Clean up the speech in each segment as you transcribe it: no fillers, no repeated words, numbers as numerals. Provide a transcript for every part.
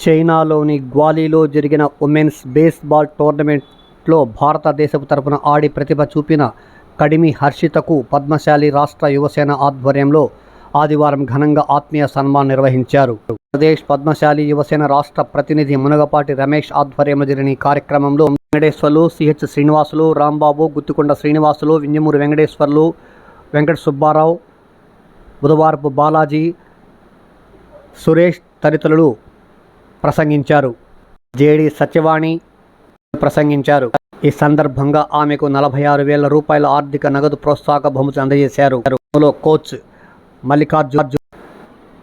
చైనాలోని గ్వాలీలో జరిగిన women's baseball టోర్నమెంట్లో భారతదేశపు తరపున ఆడి ప్రతిభ చూపిన కడిమి హర్షితకు పద్మశాలి రాష్ట్ర యువసేన ఆధ్వర్యంలో ఆదివారం ఘనంగా ఆత్మీయ సన్మానం నిర్వహించారు. ఆంధ్రప్రదేశ్ పద్మశాలి యువసేన రాష్ట్ర ప్రతినిధి మునగపాటి రమేష్ ఆధ్వర్యంలో జరిగిన ఈ కార్యక్రమంలో వెంకటేశ్వర్లు, సిహెచ్ శ్రీనివాసులు, రాంబాబు, గుత్తికొండ శ్రీనివాసులు, వింజమూరి వెంకటేశ్వర్లు, వెంకట సుబ్బారావు, బుధవారపు బాలాజీ, సురేష్ తదితరులు ప్రసంగించారు. జేడి సత్యవాణి ప్రసంగించారు. ఈ సందర్భంగా ఆమెకు 46,000 రూపాయల ఆర్థిక నగదు ప్రోత్సాహక బహుమతి అందజేశారు.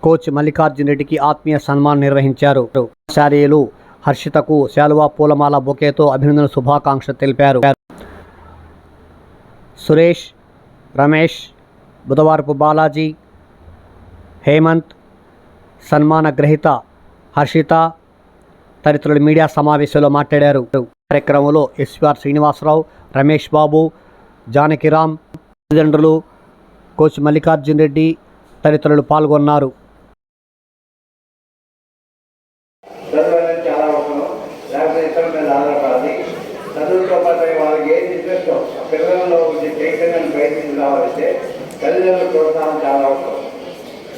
కోచ్ మల్లికార్జున్ రెడ్డికి ఆత్మీయ సన్మానం నిర్వహించారు. శారీలు హర్షితకు శాలువా, పూలమాల, బొకేతో అభినందన శుభాకాంక్షలు తెలిపారు. సురేష్, రమేష్, బుధవారపు బాలాజీ, హేమంత్, సన్మాన గ్రహీత హర్షిత తదితరులు మీడియా సమావేశంలో మాట్లాడారు. కార్యక్రమంలో ఎస్ఆర్ శ్రీనివాసరావు, రమేష్ బాబు, జానకిరామ్, తల్లిదండ్రులు, కోచ్ మల్లికార్జున్ రెడ్డి తదితరులు పాల్గొన్నారు. చదువుతో పాటు వాళ్ళకి ఏది ఇంట్రెస్టో పిల్లల్లో చైతన్యాన్ని బయటికి రావాలంటే తల్లిదండ్రుల ప్రోత్సాహం చాలా అవసరం.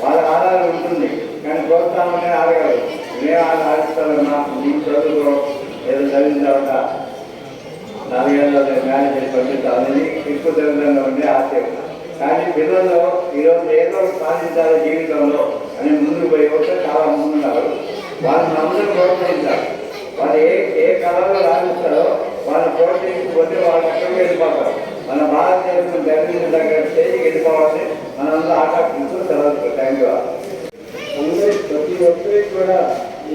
వాళ్ళ ఆధారం ఉంటుంది కానీ ప్రోత్సాహం అనేది ఆడగలరు. నేను ఆడిస్తానన్నా నీ చదువులో ఏదో చదివిన తర్వాత 4 ఏళ్ళలో మేనేజ్ పంపించాలని ఎక్కువ తల్లిదండ్రులు ఉండే ఆశయం. కానీ పిల్లల్లో ఈరోజు ఏదో సాధించాలి జీవితంలో అని ముందుకు పోయి వస్తే చాలా ముందున్నారు. వాళ్ళని అందరూ ప్రోత్సహించాలి. వాళ్ళు ఏ కళలో రాణిస్తారో వాళ్ళని ప్రోత్సహించుకుంటే వాళ్ళు ఎక్కడికి వెళ్ళిపోతారు. మన భారతదేశం జరిగిన దగ్గర స్టేజ్కి వెళ్ళిపోవాలి. మనందరూ ఆకర్షిస్తూ చదవచ్చు. Thank you. అందరూ ప్రతి ఒక్కరికి కూడా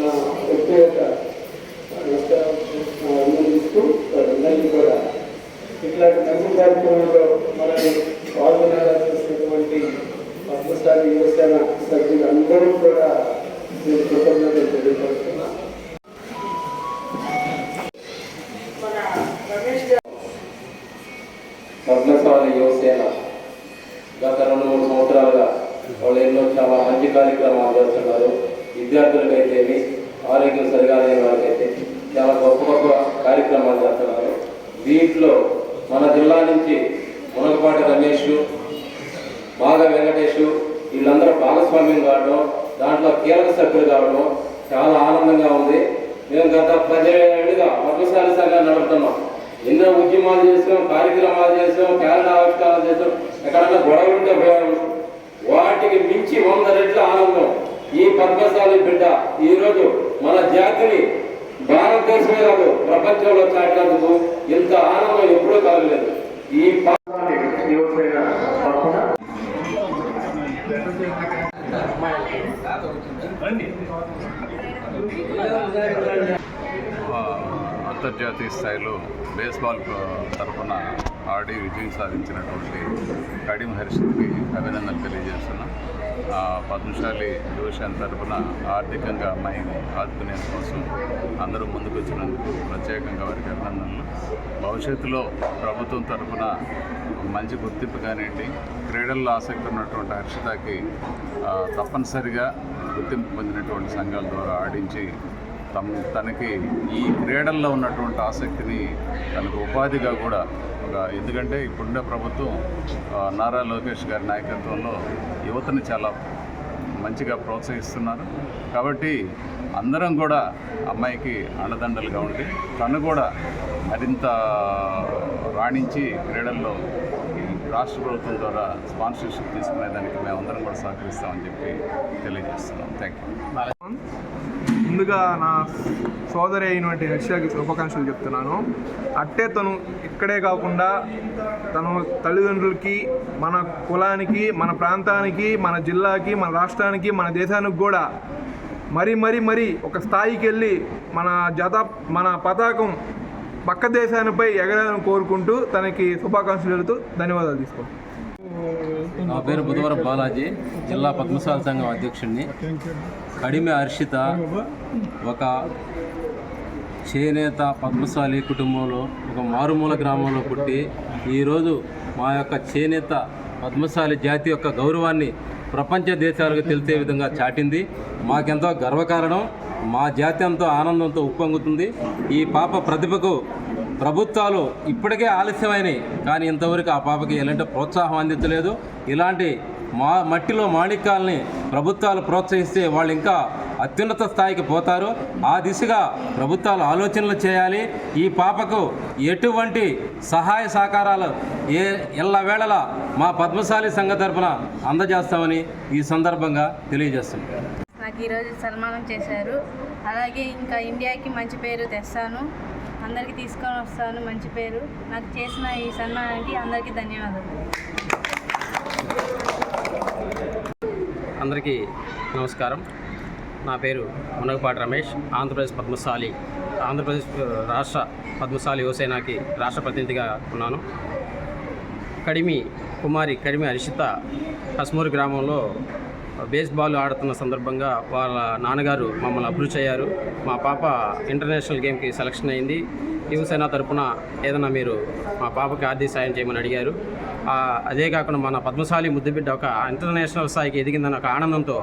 నా వ్యక్తిగత ఇస్తూ అందరికీ కూడా ఇట్లాంటి మంచి కార్యక్రమంలో మనల్ని పాల్గొనాలనిపిస్తున్నటువంటి పద్మశాలి యువసేన సభ్యులు అందరూ కూడా నేను కృతజ్ఞతలు తెలియపరుస్తున్నాను. పద్మశాలి యువసేన గత 2-3 సంవత్సరాలుగా వాళ్ళు ఎన్నో చాలా మంచి కార్యక్రమాలు చేస్తున్నారు. విద్యార్థులకైతేమి, ఆరోగ్యం సరిగా లేని వారికైతే చాలా గొప్ప గొప్ప కార్యక్రమాలు చేస్తున్నారు. దీంట్లో మన జిల్లా నుంచి మునగపాటి రమేష్, బాగ వెంకటేష్ వీళ్ళందరూ భాగస్వామ్యం కావడం, దాంట్లో కీలక సభ్యులు కావడం చాలా ఆనందంగా ఉంది. మేము గత 10 ఏళ్ళుగా పద్మశాలి సంఘాన్ని నడుపుతున్నాం. ఎన్నో ఉద్యమాలు చేసాం, కార్యక్రమాలు చేసాం, క్యాలెండర్ ఆవిష్కారాలు చేసాం. ఎక్కడన్నా గొడవలు ఉంటే పోయాము. వాటికి మించి 100 రెట్ల ఆనందం ఈ పద్మశాలి బిడ్డ ఈరోజు మన జాతిని భారతదేశమే కాదు ప్రపంచంలో చాటినందుకు ఇంత ఆనందం ఎప్పుడూ కలగలేదు. ఈ అంతర్జాతీయ స్థాయిలో బేస్బాల్ తరఫున ఆడి విజయం సాధించినటువంటి కడిమి హర్షిత్కి అభినందనలు తెలియజేస్తున్నాం. పద్మశాలి యువసేన తరఫున ఆర్థికంగా అమ్మాయిని ఆదుకునే కోసం అందరూ ముందుకు వచ్చినందుకు ప్రత్యేకంగా వారికి అభినందనలు. భవిష్యత్తులో ప్రభుత్వం తరఫున మంచి గుర్తింపు కానివ్వండి, క్రీడల్లో ఆసక్తి ఉన్నటువంటి హర్షితకి తప్పనిసరిగా గుర్తింపు పొందినటువంటి సంఘాల ద్వారా ఆడించి తనకి ఈ క్రీడల్లో ఉన్నటువంటి ఆసక్తిని తనకు ఉపాధిగా కూడా ఎందుకంటే ఇప్పుడున్న ప్రభుత్వం నారా లోకేష్ గారి నాయకత్వంలో యువతని చాలా మంచిగా ప్రోత్సహిస్తున్నారు. కాబట్టి అందరం కూడా అమ్మాయికి అండదండలుగా ఉండి తను కూడా మరింత రాణించి క్రీడల్లో రాష్ట్ర ప్రభుత్వం ద్వారా స్పాన్సర్షిప్ తీసుకునేదానికి మేమందరం కూడా సహకరిస్తామని చెప్పి తెలియజేస్తున్నాం. Thank you. ముందుగా నా సోదరి అయినటువంటి హర్షకి శుభాకాంక్షలు చెప్తున్నాను. అట్టే తను ఇక్కడే కాకుండా తను తల్లిదండ్రులకి, మన కులానికి, మన ప్రాంతానికి, మన జిల్లాకి, మన రాష్ట్రానికి, మన దేశానికి కూడా మరీ ఒక స్థాయికి వెళ్ళి మన పతాకం పక్క దేశానిపై ఎగరాలని కోరుకుంటూ తనకి శుభాకాంక్షలు వెళుతూ ధన్యవాదాలు తీసుకుంటాను. నా పేరు బుధవారం బాలాజీ, జిల్లా పద్మశాలి సంఘం అధ్యక్షుడిని. కడిమి హర్షిత ఒక చేనేత పద్మశాలి కుటుంబంలో ఒక మారుమూల గ్రామంలో పుట్టి ఈరోజు మా యొక్క చేనేత పద్మశాలి జాతి యొక్క గౌరవాన్ని ప్రపంచ దేశాలకు తెలిసే విధంగా చాటింది. మాకెంతో గర్వకారణం. మా జాతి అంతా ఆనందంతో ఉప్పొంగుతుంది. ఈ పాప ప్రతిభకు ప్రభుత్వాలు ఇప్పటికే ఆలస్యమైనవి, కానీ ఇంతవరకు ఆ పాపకి ఎలాంటి ప్రోత్సాహం అందించలేదు. ఇలాంటి మట్టిలో మాణిక్యాలని ప్రభుత్వాలు ప్రోత్సహిస్తే వాళ్ళు ఇంకా అత్యున్నత స్థాయికి పోతారు. ఆ దిశగా ప్రభుత్వాలు ఆలోచనలు చేయాలి. ఈ పాపకు ఎటువంటి సహాయ సహకారాలు ఎల్లవేళలా మా పద్మశాలి సంఘ తరఫున అందజేస్తామని ఈ సందర్భంగా తెలియజేస్తున్నాం. నాకు ఈరోజు సన్మానం చేశారు. అలాగే ఇంకా ఇండియాకి మంచి పేరు తెస్తాను, అందరికీ తీసుకొని వస్తాను మంచి పేరు. నాకు చేసిన ఈ సన్మానానికి అందరికీ ధన్యవాదాలు. అందరికీ నమస్కారం. నా పేరు మునగపాటి రమేష్. ఆంధ్రప్రదేశ్ రాష్ట్ర పద్మశాలి యువసేనకి రాష్ట్ర ప్రతినిధిగా ఉన్నాను. కడిమి హర్షిత కస్మూరు గ్రామంలో బేస్బాల్ ఆడుతున్న సందర్భంగా వాళ్ళ నాన్నగారు మమ్మల్ని అప్రోచ్ అయ్యారు. మా పాప ఇంటర్నేషనల్ గేమ్కి సెలక్షన్ అయింది, యువసేన తరపున ఏదైనా మీరు మా పాపకి ఆర్థిక సాయం చేయమని అడిగారు. అదే కాకుండా మన పద్మశాలి ముద్దుబిడ్డ ఒక ఇంటర్నేషనల్ స్థాయికి ఎదిగిందన్న ఒక ఆనందంతో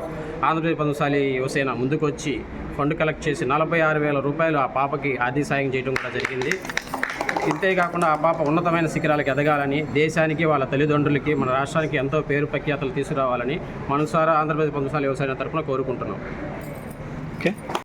ఆంధ్రప్రదేశ్ పద్మశాలి యువసేన ముందుకు వచ్చి ఫండ్ కలెక్ట్ చేసి 46,000 రూపాయలు ఆ పాపకి ఆర్థిక సాయం చేయడం కూడా జరిగింది. ఇంతేకాకుండా ఆ పాప ఉన్నతమైన శిఖరాలకు ఎదగాలని, దేశానికి వాళ్ళ తల్లిదండ్రులకి మన రాష్ట్రానికి ఎంతో పేరు ప్రఖ్యాతలు తీసుకురావాలని మనసారా ఆంధ్రప్రదేశ్ పద్మశాలి యువసేన తరపున కోరుకుంటున్నాం. ఓకే.